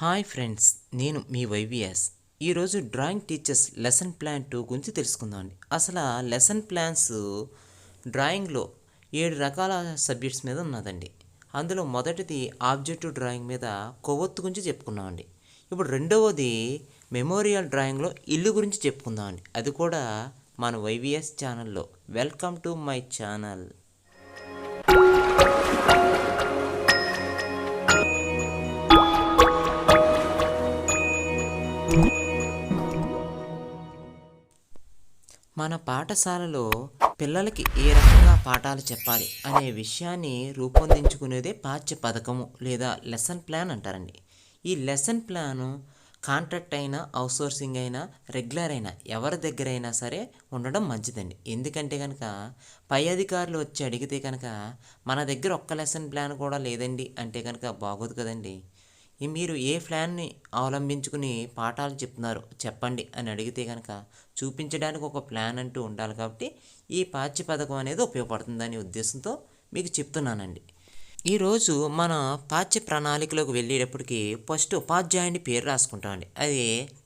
Hi friends, నేను మీ YVS. ఈరోజు drawing teachers lesson plan 2 గురించి తెలుసుకుందామండి. అసలు లెసన్ ప్లాన్స్ డ్రాయింగ్లో 7 రకాల సబ్జెక్ట్స్ మీద ఉన్నదండి. అందులో మొదటిది ఆబ్జెక్టివ్ డ్రాయింగ్ మీద కొవ్వొత్తు గురించి చెప్పుకున్నామండి. ఇప్పుడు రెండవది మెమోరియల్ డ్రాయింగ్లో ఇల్లు గురించి చెప్పుకుందామండి. అది కూడా మన వైవిఎస్ ఛానల్లో. Welcome to my channel. మన పాఠశాలలో పిల్లలకి ఏ రకంగా పాఠాలు చెప్పాలి అనే విషయాన్ని రూపొందించుకునేదే పాఠ్య పథకము లేదా లెసన్ ప్లాన్ అంటారండి. ఈ లెసన్ ప్లాను కాంట్రాక్ట్ అయినా, అవుట్సోర్సింగ్ అయినా, రెగ్యులర్ అయినా ఎవరి దగ్గరైనా సరే ఉండడం మంచిదండి. ఎందుకంటే కనుక పై అధికారులు వచ్చి అడిగితే కనుక మన దగ్గర ఒక్క లెసన్ ప్లాన్ కూడా లేదండి అంటే కనుక బాగోదు కదండి. మీరు ఏ ప్లాన్ని అవలంబించుకుని పాఠాలు చెప్తున్నారు చెప్పండి అని అడిగితే కనుక చూపించడానికి ఒక ప్లాన్ అంటూ ఉండాలి. కాబట్టి ఈ పాఠ్య పథకం అనేది ఉపయోగపడుతుందనే ఉద్దేశంతో మీకు చెప్తున్నానండి. ఈరోజు మన పాఠ్య ప్రణాళికలోకి వెళ్ళేటప్పటికి ఫస్ట్ ఉపాధ్యాయుని పేరు రాసుకుంటామండి. అది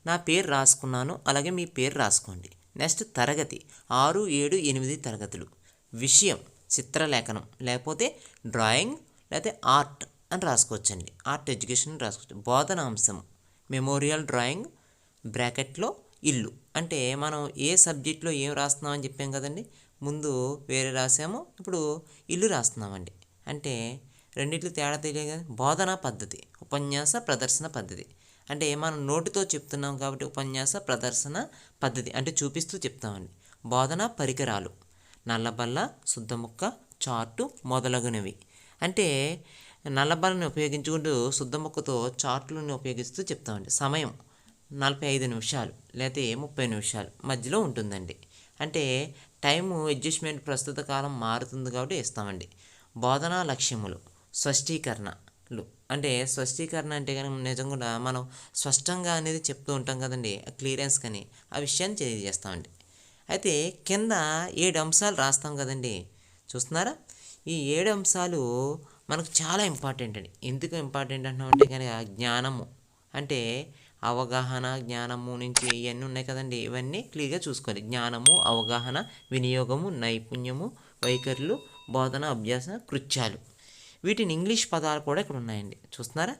నా పేరు రాసుకున్నాను, అలాగే మీ పేరు రాసుకోండి. నెక్స్ట్ తరగతి 6, 7, 8 తరగతులు. విషయం చిత్రలేఖనం, లేకపోతే డ్రాయింగ్, లేకపోతే ఆర్ట్ అని రాసుకోవచ్చండి. ఆర్ట్ ఎడ్యుకేషన్ రాసుకోవచ్చు. బోధనాంశం మెమోరియల్ డ్రాయింగ్ బ్రాకెట్లో ఇల్లు. అంటే మనం ఏ సబ్జెక్ట్లో ఏం రాస్తున్నామని చెప్పాం కదండి. ముందు వేరే రాసాము, ఇప్పుడు ఇల్లు రాస్తున్నామండి. అంటే రెండిట్లు తేడా తెలియదు కదా. బోధనా పద్ధతి ఉపన్యాస ప్రదర్శన పద్ధతి. అంటే మనం నోటితో చెప్తున్నాం కాబట్టి ఉపన్యాస ప్రదర్శన పద్ధతి అంటే చూపిస్తూ చెప్తామండి. బోధనా పరికరాలు నల్లబల్ల, శుద్ధముక్క, చార్టు మొదలగునవి. అంటే నల్లబల్లని ఉపయోగించుకుంటూ శుద్ధముక్కతో చార్టులను ఉపయోగిస్తూ చెప్తామండి. సమయం 45 నిమిషాలు లేకపోతే 30 నిమిషాలు మధ్యలో ఉంటుందండి. అంటే టైము అడ్జస్ట్మెంట్ ప్రస్తుత కాలం మారుతుంది కాబట్టి ఇస్తామండి. బోధనా లక్ష్యములు స్పష్టీకరణలు. అంటే స్పష్టీకరణ అంటే కనుక నిజంగా మనం స్పష్టంగా అనేది చెప్తూ ఉంటాం కదండి, క్లియరెన్స్ కానీ ఆ విషయాన్ని తెలియజేస్తామండి. అయితే కింద 7 అంశాలు రాస్తాం కదండి, చూస్తున్నారా? ఈ 7 అంశాలు మనకు చాలా ఇంపార్టెంట్ అండి. ఎందుకు ఇంపార్టెంట్ అంటున్నామంటే కనుక జ్ఞానము అంటే అవగాహన, జ్ఞానము నుంచి ఇవన్నీ ఉన్నాయి కదండి. ఇవన్నీ క్లియర్గా చూసుకోవాలి. జ్ఞానము, అవగాహన, వినియోగము, నైపుణ్యము, వైఖరులు, బోధన, అభ్యాస, కృత్యాలు. వీటిని ఇంగ్లీష్ పదాలు కూడా ఇక్కడ ఉన్నాయండి, చూస్తున్నారా?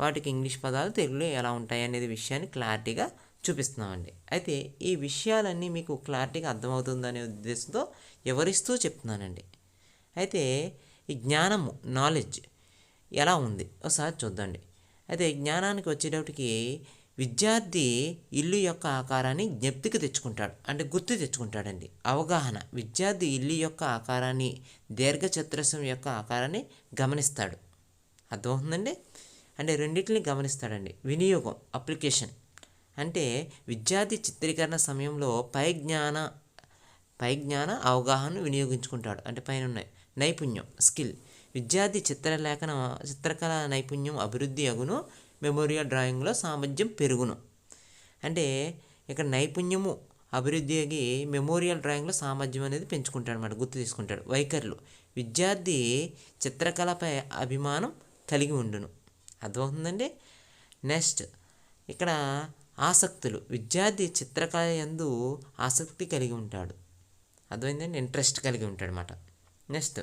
వాటికి ఇంగ్లీష్ పదాలు తెలుగులో ఎలా ఉంటాయి అనేది విషయాన్ని క్లారిటీగా చూపిస్తున్నామండి. అయితే ఈ విషయాలన్నీ మీకు క్లారిటీగా అర్థమవుతుందనే ఉద్దేశంతో వివరిస్తూ చెప్తున్నానండి. అయితే ఈ జ్ఞానము నాలెడ్జ్ ఎలా ఉంది ఒకసారి చూద్దండి. అయితే జ్ఞానానికి వచ్చేటప్పటికి విద్యార్థి ఇల్లు యొక్క ఆకారాన్ని జ్ఞప్తికి తెచ్చుకుంటాడు, అంటే గుర్తు తెచ్చుకుంటాడండి. అవగాహన విద్యార్థి ఇల్లు యొక్క ఆకారాన్ని, దీర్ఘచతురస్రం యొక్క ఆకారాన్ని గమనిస్తాడు. అర్థమవుతుందండి? అంటే రెండింటిని గమనిస్తాడండి. వినియోగం అప్లికేషన్ అంటే విద్యార్థి చిత్రీకరణ సమయంలో పై జ్ఞాన అవగాహనను వినియోగించుకుంటాడు. అంటే పైన ఉన్నాయి. నైపుణ్యం స్కిల్ విద్యార్థి చిత్రకళ నైపుణ్యం అభివృద్ధి అగును, మెమోరియల్ డ్రాయింగ్లో సామర్థ్యం పెరుగును. అంటే ఇక్కడ నైపుణ్యము అభివృద్ధి అగి మెమోరియల్ డ్రాయింగ్లో సామర్థ్యం అనేది పెంచుకుంటాడు అన్నమాట, గుర్తు తీసుకుంటాడు. వైఖరులు విద్యార్థి చిత్రకళపై అభిమానం కలిగి ఉండును. అర్థమవుతుందండి? నెక్స్ట్ ఇక్కడ ఆసక్తులు విద్యార్థి చిత్రకళ యందు ఆసక్తి కలిగి ఉంటాడు. అర్థమైందండి? ఇంట్రెస్ట్ కలిగి ఉంటాడు అన్నమాట. నెక్స్ట్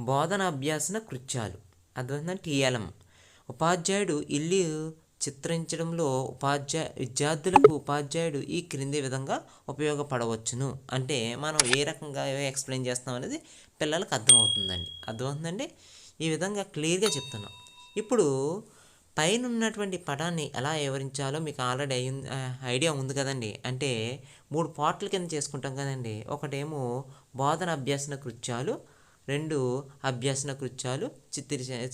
బోధన అభ్యాసన కృత్యాలు. అర్థమైందంటే టీఎల్ఎం. ఉపాధ్యాయుడు ఇల్లు చిత్రించడంలో విద్యార్థులకు ఉపాధ్యాయుడు ఈ క్రింది విధంగా ఉపయోగపడవచ్చును. అంటే మనం ఏ రకంగా ఎక్స్ప్లెయిన్ చేస్తాం అనేది పిల్లలకు అర్థమవుతుందండి. అర్థమవుతుందండి? ఈ విధంగా క్లియర్గా చెప్తున్నాం. ఇప్పుడు పైన ఉన్నటువంటి పటాన్ని ఎలా వివరించాలో మీకు ఆల్రెడీ ఐడియా ఉంది కదండి. అంటే 3 పార్ట్ల కింద చేసుకుంటాం కదండి. ఒకటేమో బోధన అభ్యాసన కృత్యాలు, 2 అభ్యాసన కృత్యాలు,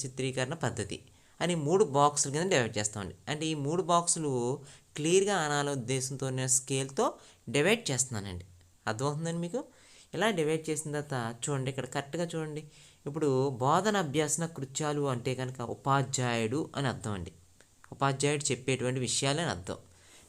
చిత్రీకరణ పద్ధతి అని 3 బాక్సుల కింద డివైడ్ చేస్తామండి. అంటే ఈ 3 బాక్సులు క్లియర్గా అనాల ఉద్దేశంతో స్కేల్తో డివైడ్ చేస్తున్నానండి. అర్థమవుతుందండి మీకు? ఇలా డివైడ్ చేసిన తర్వాత చూడండి, ఇక్కడ కరెక్ట్గా చూడండి. ఇప్పుడు బోధన అభ్యాసన కృత్యాలు అంటే కనుక ఉపాధ్యాయుడు అని అర్థం అండి. ఉపాధ్యాయుడు చెప్పేటువంటి విషయాలు అని అర్థం.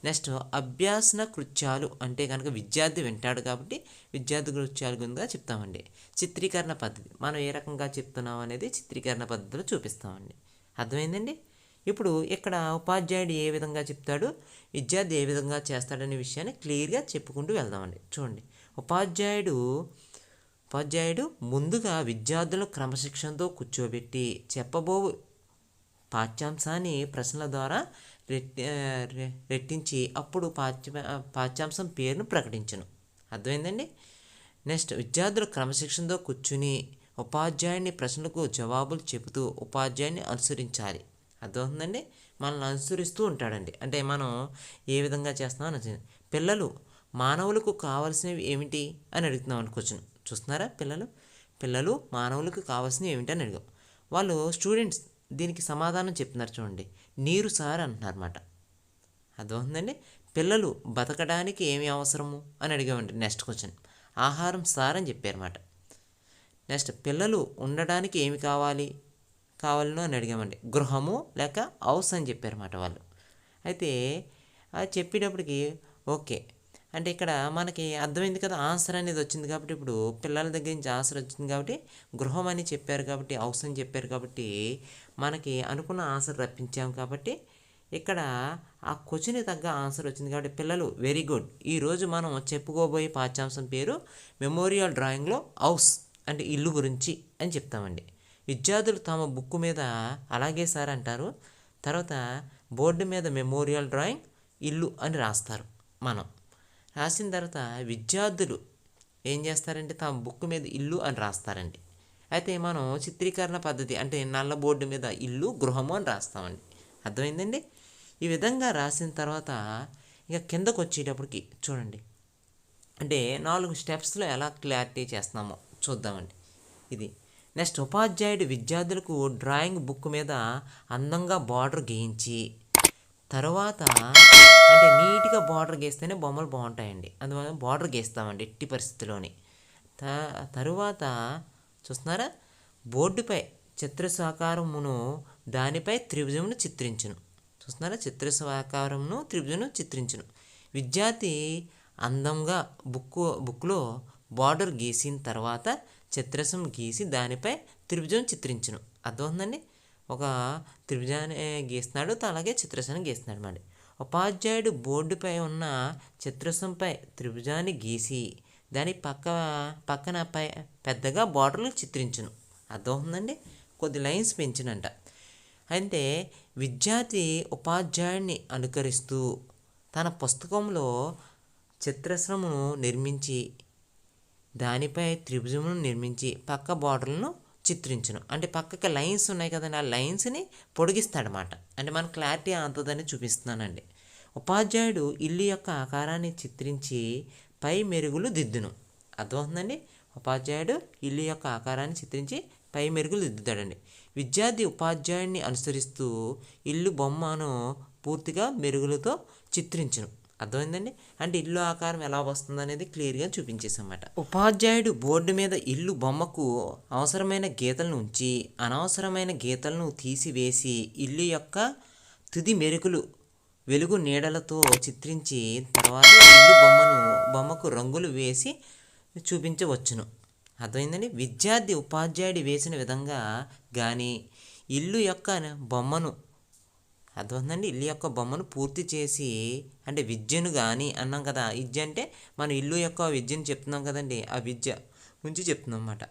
నెక్స్ట్ అభ్యాసన కృత్యాలు అంటే కనుక విద్యార్థి వింటాడు కాబట్టి విద్యార్థి కృత్యాలు కింద చెప్తామండి. చిత్రీకరణ పద్ధతి మనం ఏ రకంగా చెప్తున్నాం అనేది చిత్రీకరణ పద్ధతిలో చూపిస్తామండి. అర్థమైందండి? ఇప్పుడు ఇక్కడ ఉపాధ్యాయుడు ఏ విధంగా చెప్తాడు, విద్యార్థి ఏ విధంగా చేస్తాడనే విషయాన్ని క్లియర్గా చెప్పుకుంటూ వెళ్దామండి. చూడండి, ఉపాధ్యాయుడు ముందుగా విద్యార్థులను క్రమశిక్షణతో కూర్చోబెట్టి చెప్పబో పాఠ్యాంశాన్ని ప్రశ్నల ద్వారా రెట్టించి అప్పుడు పాఠ్యాంశం పేరును ప్రకటించను. అర్థమైందండి. నెక్స్ట్, విద్యార్థులు క్రమశిక్షణతో కూర్చుని ఉపాధ్యాయుని ప్రశ్నలకు జవాబులు చెబుతూ ఉపాధ్యాయుని అనుసరించాలి. అర్థమవుతుందండి. మనల్ని అనుసరిస్తూ ఉంటాడండి. అంటే మనం ఏ విధంగా చేస్తున్నాం అని. పిల్లలు మానవులకు కావాల్సినవి ఏమిటి అని అడుగుతున్నాం అని క్వశ్చన్. చూస్తున్నారా, పిల్లలు మానవులకు కావాల్సినవి ఏమిటి అని అడిగాం. వాళ్ళు స్టూడెంట్స్ దీనికి సమాధానం చెప్తున్నారు. చూడండి, నీరు సార్ అంటున్నారన్నమాట. అర్థమవుతుందండి. పిల్లలు బతకడానికి ఏమి అవసరము అని అడిగామండి. నెక్స్ట్ క్వశ్చన్, ఆహారం సార్ అని చెప్పారన్నమాట. నెక్స్ట్, పిల్లలు ఉండడానికి ఏమి కావాలను అని అడిగామండి. గృహము లేక హౌస్ అని చెప్పారన్నమాట వాళ్ళు. అయితే అది చెప్పేటప్పటికి ఓకే అంటే ఇక్కడ మనకి అర్థమైంది కదా, ఆన్సర్ అనేది వచ్చింది. కాబట్టి ఇప్పుడు పిల్లల దగ్గర నుంచి ఆన్సర్ వచ్చింది కాబట్టి గృహం అని చెప్పారు, కాబట్టి హౌస్ అని చెప్పారు, కాబట్టి మనకి అనుకున్న ఆన్సర్ రప్పించాం. కాబట్టి ఇక్కడ ఆ క్వశ్చన్కి తగ్గ ఆన్సర్ వచ్చింది. కాబట్టి పిల్లలు వెరీ గుడ్. ఈరోజు మనం చెప్పుకోబోయే పాఠ్యాంశం పేరు మెమోరియల్ డ్రాయింగ్లో హౌస్ అంటే ఇల్లు గురించి అని చెప్తామండి. విద్యార్థులు తమ బుక్ మీద అలాగే సార్ అంటారు. తర్వాత బోర్డు మీద మెమోరియల్ డ్రాయింగ్ ఇల్లు అని రాస్తారు. మనం రాసిన తర్వాత విద్యార్థులు ఏం చేస్తారంటే తమ బుక్ మీద ఇల్లు అని రాస్తారండి. అయితే మనం చిత్రీకరణ పద్ధతి అంటే నల్ల బోర్డు మీద ఇల్లు గృహము అని రాస్తామండి. అర్థమైందండి. ఈ విధంగా రాసిన తర్వాత ఇక కిందకు వచ్చేటప్పటికి చూడండి, అంటే 4 స్టెప్స్లో ఎలా క్లారిటీ చేస్తున్నామో చూద్దామండి. ఇది నెక్స్ట్, ఉపాధ్యాయుడు విద్యార్థులకు డ్రాయింగ్ బుక్ మీద అందంగా బార్డర్ గీయించి తర్వాత అంటే నీట్గా బార్డర్ గీస్తేనే బొమ్మలు బాగుంటాయండి. అందువల్ల బార్డర్ గీస్తామండి ఎట్టి పరిస్థితిలోని. తరువాత చూస్తున్నారా, బోర్డుపై చిత్రసాకారమును దానిపై త్రిభుజమును చిత్రించును. చూస్తున్నారా, చిత్రసాకారమును త్రిభుజమును చిత్రించును. విద్యార్థి అందంగా బుక్లో బార్డర్ గీసిన తర్వాత చిత్రసం గీసి దానిపై త్రిభుజం చిత్రించును. అర్థమవుతుందండి. ఒక త్రిభుజాన్ని గీస్తున్నాడు, అలాగే చిత్రసాన్ని గీస్తున్నాడు మరి. ఉపాధ్యాయుడు బోర్డుపై ఉన్న చిత్రసంపై త్రిభుజాన్ని గీసి దాని పక్కన పెద్దగా బార్డర్లు చిత్రించును. అర్థమవుతుందండి. కొద్ది లైన్స్ పెంచినంట. అంటే విద్యార్థి ఉపాధ్యాయుడిని అనుకరిస్తూ తన పుస్తకంలో చిత్రస్రమును నిర్మించి దానిపై త్రిభుజమును నిర్మించి పక్క బార్డర్లను చిత్రించును. అంటే పక్కకి లైన్స్ ఉన్నాయి కదండి, ఆ లైన్స్ని పొడిగిస్తాడనమాట. అంటే మనకు క్లారిటీ అంతదని చూపిస్తున్నానండి. ఉపాధ్యాయుడు ఇల్లు యొక్క ఆకారాన్ని చిత్రించి పై మెరుగులు దిద్దును. అర్థమవుతుందండి. ఉపాధ్యాయుడు ఇల్లు యొక్క ఆకారాన్ని చిత్రించి పై మెరుగులు దిద్దుతాడండి. విద్యార్థి ఉపాధ్యాయుడిని అనుసరిస్తూ ఇల్లు బొమ్మను పూర్తిగా మెరుగులతో చిత్రించును. అర్థమైందండి. అంటే ఇల్లు ఆకారం ఎలా వస్తుంది అనేది క్లియర్గా చూపించేసామాట. ఉపాధ్యాయుడు బోర్డు మీద ఇల్లు బొమ్మకు అవసరమైన గీతలను ఉంచి అనవసరమైన గీతలను తీసివేసి ఇల్లు యొక్క తుది మెరుగులు వెలుగు నీడలతో చిత్రించి తర్వాత ఇల్లు బొమ్మకు రంగులు వేసి చూపించవచ్చును. అర్థమైందండి. విద్యార్థి ఉపాధ్యాయుడు వేసిన విధంగా కానీ ఇల్లు యొక్క బొమ్మను అర్థమవుతుందండి, ఇల్లు యొక్క బొమ్మను పూర్తి చేసి అంటే విద్యను కానీ అన్నాం కదా. విద్య అంటే మనం ఇల్లు యొక్క విద్యను చెప్తున్నాం కదండి, ఆ విద్య గురించి చెప్తున్నాం అన్నమాట.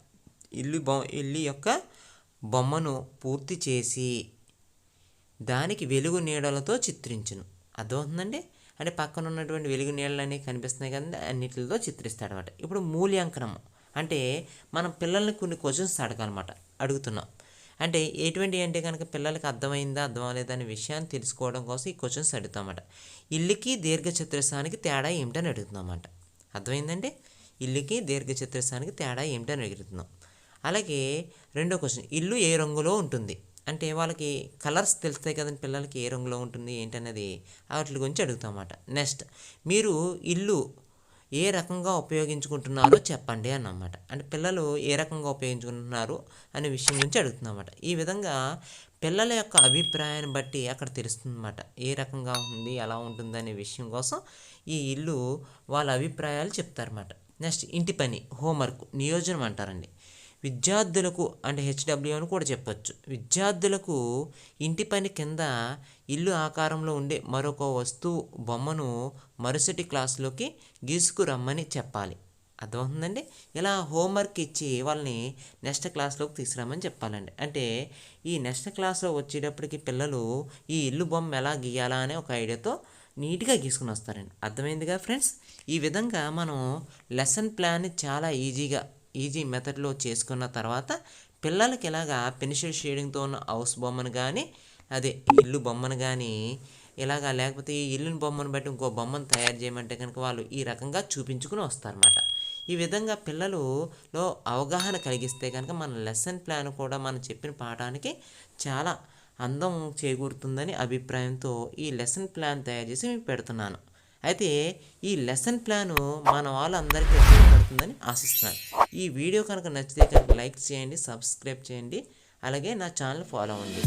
ఇల్లు యొక్క బొమ్మను పూర్తి చేసి దానికి వెలుగు నీడలతో చిత్రించును. అర్థమవుతుందండి. అంటే పక్కన ఉన్నటువంటి వెలుగు నీడలు అనేవి కనిపిస్తున్నాయి కదండి, అన్నిటితో చిత్రిస్తాడనమాట. ఇప్పుడు మూల్యాంకనము అంటే మనం పిల్లల్ని కొన్ని క్వశ్చన్స్ అడుగుతున్నాం. అంటే ఎటువంటి అంటే కనుక పిల్లలకి అర్థమైందా అర్థం అవ్వలేదా అనే విషయాన్ని తెలుసుకోవడం కోసం ఈ క్వశ్చన్స్ అడుగుతామన్నమాట. ఇల్లుకి దీర్ఘచతురస్రానికి తేడా ఏమిటని అడుగుతున్నామన్నమాట. అర్థమైందండి. ఇల్లుకి దీర్ఘచతురస్రానికి తేడా ఏమిటని అడుగుతున్నాం. అలాగే రెండో క్వశ్చన్, ఇల్లు ఏ రంగులో ఉంటుంది అంటే వాళ్ళకి కలర్స్ తెలుస్తాయి కదండి పిల్లలకి, ఏ రంగులో ఉంటుంది ఏంటన్నది వాటి గురించి అడుగుతామన్నమాట. నెక్స్ట్, మీరు ఇల్లు ఏ రకంగా ఉపయోగించుకుంటున్నారో చెప్పండి అన్నమాట. అంటే పిల్లలు ఏ రకంగా ఉపయోగించుకుంటున్నారు అనే విషయం గురించి అడుగుతున్నమాట. ఈ విధంగా పిల్లల యొక్క అభిప్రాయాన్ని బట్టి అక్కడ తెలుస్తుందన్నమాట ఏ రకంగా ఉంది ఎలా ఉంటుంది అనే విషయం కోసం ఈ ఇల్లు వాళ్ళ అభిప్రాయాలు చెప్తారన్నమాట. నెక్స్ట్, ఇంటి పని హోంవర్క్ నియోజనం అంటారండి. విద్యార్థులకు అంటే హెచ్డబ్ల్యూ అని కూడా చెప్పొచ్చు. విద్యార్థులకు ఇంటి పని కింద ఇల్లు ఆకారంలో ఉండే మరొక వస్తువు బొమ్మను మరుసటి క్లాసులోకి గీసుకురమ్మని చెప్పాలి. అర్థమవుతుందండి? ఇలా హోంవర్క్ ఇచ్చి వాళ్ళని నెక్స్ట్ క్లాస్లోకి తీసుకురామని చెప్పాలండి. అంటే ఈ నెక్స్ట్ క్లాస్లో వచ్చేటప్పటికి పిల్లలు ఈ ఇల్లు బొమ్మ ఎలా గీయాలా అనే ఒక ఐడియాతో నీట్గా గీసుకుని వస్తారండి. అర్థమైందిగా ఫ్రెండ్స్? ఈ విధంగా మనం లెసన్ ప్లాన్ని చాలా ఈజీ మెథడ్లో చేసుకున్న తర్వాత పిల్లలకి ఇలాగా పెన్సిల్ షేడింగ్తో ఉన్న హౌస్ బొమ్మను కానీ అదే ఇల్లు బొమ్మను కానీ ఇలాగా లేకపోతే ఈ ఇల్లుని బొమ్మను బట్టి ఇంకో బొమ్మను తయారు చేయమంటే కనుక వాళ్ళు ఈ రకంగా చూపించుకుని వస్తారన్నమాట. ఈ విధంగా పిల్లలలో అవగాహన కలిగిస్తే కనుక మన లెసన్ ప్లాన్ కూడా మనం చెప్పిన పాఠానికి చాలా అందం చేకూరుతుందని అభిప్రాయంతో ఈ లెసన్ ప్లాన్ తయారు చేసి మీకు పెడుతున్నాను. అయితే ఈ లెసన్ ప్లాను మన వాళ్ళందరికీ ఉపయోగపడుతుందని ఆశిస్తున్నాను. ఈ వీడియో కనుక నచ్చితే కనుక లైక్ చేయండి, సబ్స్క్రైబ్ చేయండి, అలాగే నా ఛానల్ ఫాలో అవ్వండి.